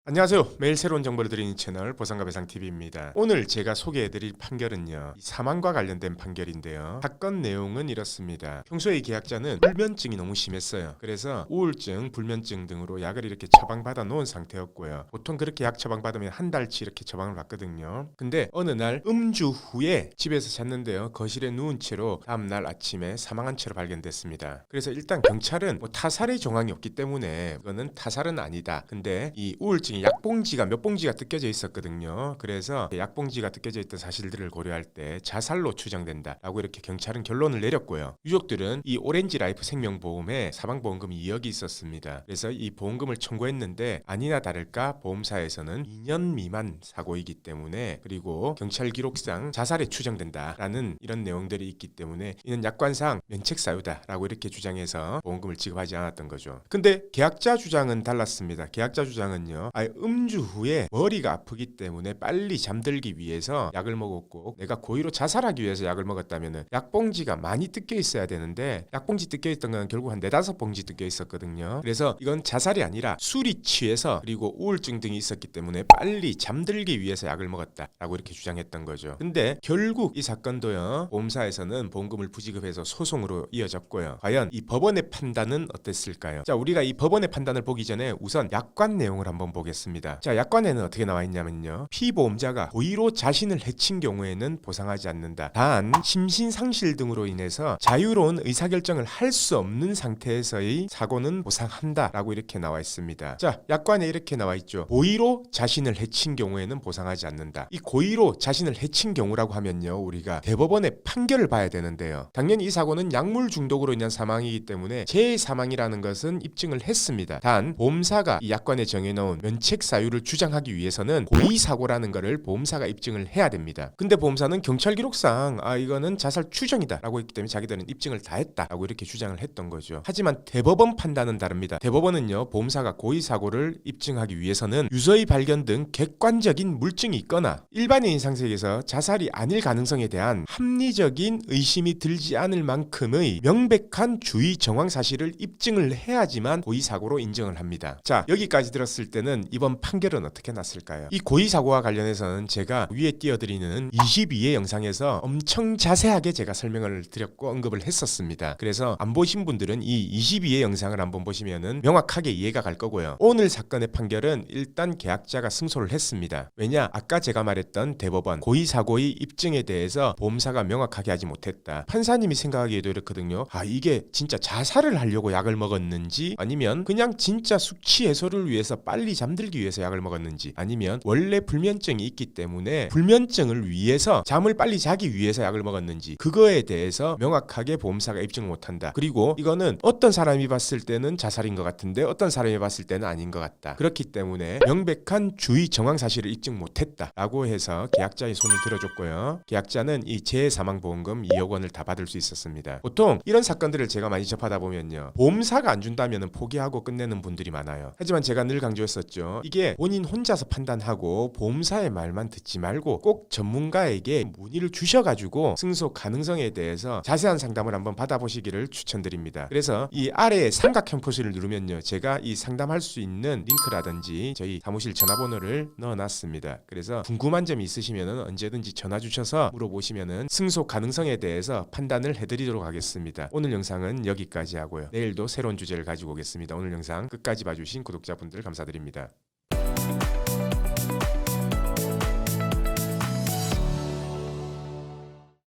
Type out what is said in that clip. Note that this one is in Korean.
안녕하세요. 매일 새로운 정보를 드리는 채널 보상과 배상TV입니다. 오늘 제가 소개해드릴 판결은요, 사망과 관련된 판결인데요. 사건 내용은 이렇습니다. 평소에 이 계약자는 불면증이 너무 심했어요. 그래서 우울증, 불면증 등으로 약을 이렇게 처방받아 놓은 상태였고요. 보통 그렇게 약 처방받으면 한 달치 이렇게 처방을 받거든요. 근데 어느 날 음주 후에 집에서 잤는데요. 거실에 누운 채로 다음날 아침에 사망한 채로 발견됐습니다. 그래서 일단 경찰은 타살의 정황이 없기 때문에 이거는 타살은 아니다. 근데 이 우울증 약봉지가 몇 봉지가 뜯겨져 있었거든요. 그래서 약봉지가 뜯겨져 있던 사실들을 고려할 때 자살로 추정된다 라고 이렇게 경찰은 결론을 내렸고요. 유족들은 이 오렌지 라이프 생명보험에 사망보험금이 2억이 있었습니다. 그래서 이 보험금을 청구했는데 아니나 다를까 보험사에서는 2년 미만 사고이기 때문에, 그리고 경찰 기록상 자살에 추정된다 라는 이런 내용들이 있기 때문에 이는 약관상 면책사유다 라고 이렇게 주장해서 보험금을 지급하지 않았던 거죠. 근데 계약자 주장은 달랐습니다. 계약자 주장은요, 음주 후에 머리가 아프기 때문에 빨리 잠들기 위해서 약을 먹었고, 내가 고의로 자살하기 위해서 약을 먹었다면 약봉지가 많이 뜯겨 있어야 되는데 약봉지 뜯겨 있던 건 결국 한 4-5봉지 뜯겨 있었거든요. 그래서 이건 자살이 아니라 술이 취해서 그리고 우울증 등이 있었기 때문에 빨리 잠들기 위해서 약을 먹었다라고 이렇게 주장했던 거죠. 근데 결국 이 사건도요, 보험사에서는 보험금을 부지급해서 소송으로 이어졌고요. 과연 이 법원의 판단은 어땠을까요? 자, 우리가 이 법원의 판단을 보기 전에 우선 약관 내용을 한번 보겠습니다. 자, 약관에는 어떻게 나와 있냐면요, 피보험자가 고의로 자신을 해친 경우에는 보상하지 않는다. 단 심신상실 등으로 인해서 자유로운 의사결정을 할 수 없는 상태에서의 사고는 보상한다 라고 이렇게 나와 있습니다. 자, 약관에 이렇게 나와 있죠. 고의로 자신을 해친 경우에는 보상하지 않는다. 이 고의로 자신을 해친 경우라고 하면요, 우리가 대법원의 판결을 봐야 되는데요, 당연히 이 사고는 약물 중독으로 인한 사망이기 때문에 재사망이라는 것은 입증을 했습니다. 단 보험사가 이 약관에 정해놓은 면책 사유를 주장하기 위해서는 고의사고라는 것을 보험사가 입증을 해야 됩니다. 근데 보험사는 경찰 기록상 이거는 자살 추정이다 라고 했기 때문에 자기들은 입증을 다 했다 라고 이렇게 주장을 했던 거죠. 하지만 대법원 판단은 다릅니다. 대법원은요, 보험사가 고의사고를 입증하기 위해서는 유서의 발견 등 객관적인 물증이 있거나 일반인 상식에서 자살이 아닐 가능성에 대한 합리적인 의심이 들지 않을 만큼의 명백한 주의 정황 사실을 입증을 해야지만 고의사고로 인정을 합니다. 자, 여기까지 들었을 때는 이번 판결은 어떻게 났을까요? 이 고의사고와 관련해서는 제가 위에 띄워드리는 22회 영상에서 엄청 자세하게 제가 설명을 드렸고 언급을 했었습니다. 그래서 안 보신 분들은 이 22회 영상을 한번 보시면은 명확하게 이해가 갈 거고요. 오늘 사건의 판결은 일단 계약자가 승소를 했습니다. 왜냐? 아까 제가 말했던 대법원 고의사고의 입증에 대해서 보험사가 명확하게 하지 못했다. 판사님이 생각하기에도 이렇거든요. 이게 진짜 자살을 하려고 약을 먹었는지, 아니면 그냥 진짜 숙취 해소를 위해서 빨리 잠들기 위해서 약을 먹었는지, 아니면 원래 불면증이 있기 때문에 불면증을 위해서 잠을 빨리 자기 위해서 약을 먹었는지, 그거에 대해서 명확하게 보험사가 입증을 못한다. 그리고 이거는 어떤 사람이 봤을 때는 자살인 것 같은데 어떤 사람이 봤을 때는 아닌 것 같다. 그렇기 때문에 명백한 주의 정황 사실을 입증 못했다 라고 해서 계약자의 손을 들어줬고요. 계약자는 이 재사망보험금 2억 원을 다 받을 수 있었습니다. 보통 이런 사건들을 제가 많이 접하다 보면요, 보험사가 안 준다면 포기하고 끝내는 분들이 많아요. 하지만 제가 늘 강조했었죠. 이게 본인 혼자서 판단하고 보험사의 말만 듣지 말고 꼭 전문가에게 문의를 주셔가지고 승소 가능성에 대해서 자세한 상담을 한번 받아보시기를 추천드립니다. 그래서 이 아래에 삼각형 표시를 누르면요, 제가 이 상담할 수 있는 링크라든지 저희 사무실 전화번호를 넣어놨습니다. 그래서 궁금한 점이 있으시면 언제든지 전화 주셔서 물어보시면 승소 가능성에 대해서 판단을 해드리도록 하겠습니다. 오늘 영상은 여기까지 하고요. 내일도 새로운 주제를 가지고 오겠습니다. 오늘 영상 끝까지 봐주신 구독자분들 감사드립니다.